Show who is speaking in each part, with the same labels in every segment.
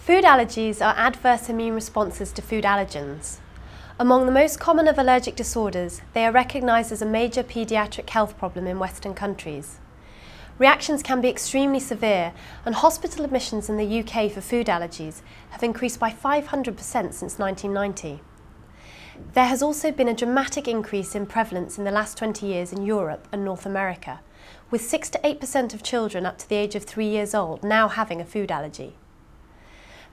Speaker 1: Food allergies are adverse immune responses to food allergens. Among the most common of allergic disorders, they are recognised as a major paediatric health problem in Western countries. Reactions can be extremely severe, and hospital admissions in the UK for food allergies have increased by 500% since 1990. There has also been a dramatic increase in prevalence in the last 20 years in Europe and North America, with 6 to 8% of children up to the age of 3 years old now having a food allergy.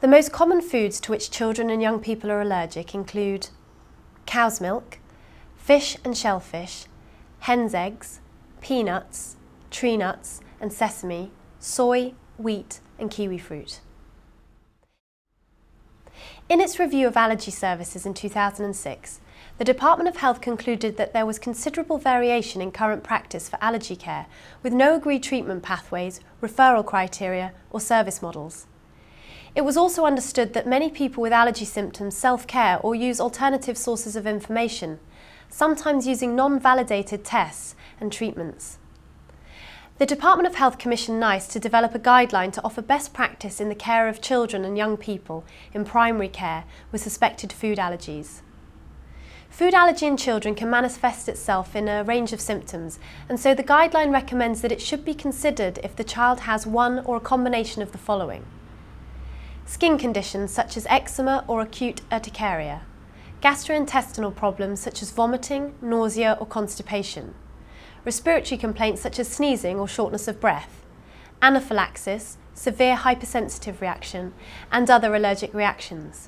Speaker 1: The most common foods to which children and young people are allergic include cow's milk, fish and shellfish, hen's eggs, peanuts, tree nuts and sesame, soy, wheat and kiwi fruit. In its review of allergy services in 2006, the Department of Health concluded that there was considerable variation in current practice for allergy care, with no agreed treatment pathways, referral criteria or service models. It was also understood that many people with allergy symptoms self-care or use alternative sources of information, sometimes using non-validated tests and treatments. The Department of Health commissioned NICE to develop a guideline to offer best practice in the care of children and young people in primary care with suspected food allergies. Food allergy in children can manifest itself in a range of symptoms, and so the guideline recommends that it should be considered if the child has one or a combination of the following: skin conditions such as eczema or acute urticaria, gastrointestinal problems such as vomiting, nausea or constipation, respiratory complaints such as sneezing or shortness of breath, anaphylaxis, severe hypersensitive reaction, and other allergic reactions.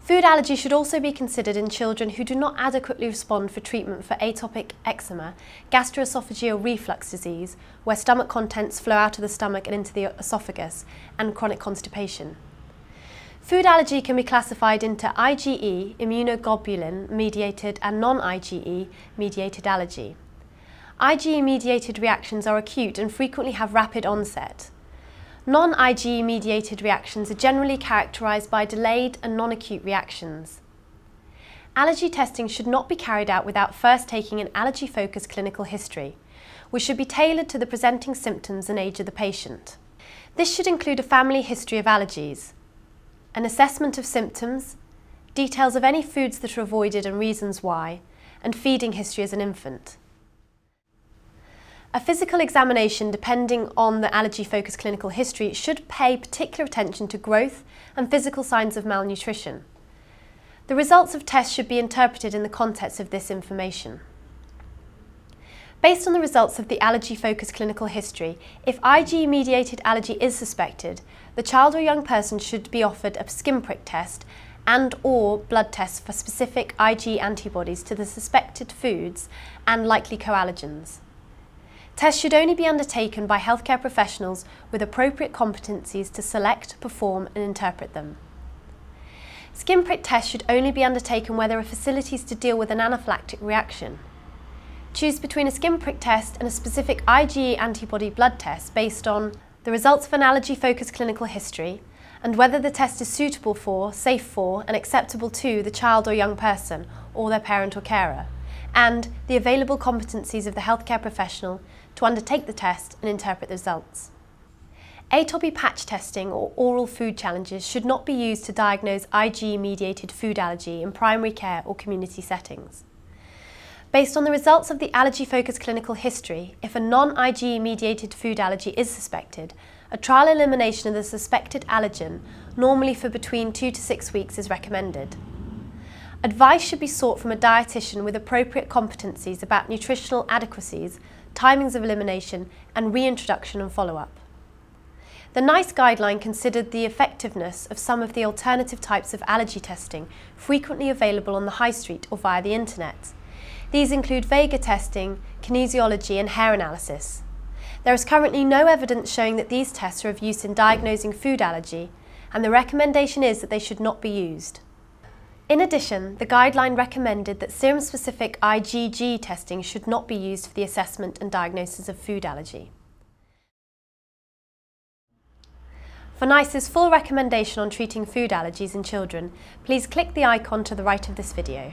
Speaker 1: Food allergy should also be considered in children who do not adequately respond for treatment for atopic eczema, gastroesophageal reflux disease, where stomach contents flow out of the stomach and into the esophagus, and chronic constipation. Food allergy can be classified into IgE, immunoglobulin-mediated, and non-IgE-mediated allergy. IgE-mediated reactions are acute and frequently have rapid onset. Non-IgE-mediated reactions are generally characterised by delayed and non-acute reactions. Allergy testing should not be carried out without first taking an allergy-focused clinical history, which should be tailored to the presenting symptoms and age of the patient. This should include a family history of allergies, an assessment of symptoms, details of any foods that are avoided and reasons why, and feeding history as an infant. A physical examination, depending on the allergy-focused clinical history, should pay particular attention to growth and physical signs of malnutrition. The results of tests should be interpreted in the context of this information. Based on the results of the allergy-focused clinical history, if IgE-mediated allergy is suspected, the child or young person should be offered a skin prick test and/or blood tests for specific IgE antibodies to the suspected foods and likely coallergens. Tests should only be undertaken by healthcare professionals with appropriate competencies to select, perform and interpret them. Skin prick tests should only be undertaken where there are facilities to deal with an anaphylactic reaction. Choose between a skin prick test and a specific IgE antibody blood test based on the results of an allergy-focused clinical history and whether the test is suitable for, safe for and acceptable to the child or young person or their parent or carer, and the available competencies of the healthcare professional to undertake the test and interpret the results. Atopy patch testing or oral food challenges should not be used to diagnose IgE-mediated food allergy in primary care or community settings. Based on the results of the allergy-focused clinical history, if a non-IgE-mediated food allergy is suspected, a trial elimination of the suspected allergen, normally for between 2 to 6 weeks, is recommended. Advice should be sought from a dietitian with appropriate competencies about nutritional adequacies, timings of elimination, and reintroduction and follow-up. The NICE guideline considered the effectiveness of some of the alternative types of allergy testing frequently available on the high street or via the internet. These include Vega testing, kinesiology and hair analysis. There is currently no evidence showing that these tests are of use in diagnosing food allergy, and the recommendation is that they should not be used. In addition, the guideline recommended that serum-specific IgG testing should not be used for the assessment and diagnosis of food allergy. For NICE's full recommendation on treating food allergies in children, please click the icon to the right of this video.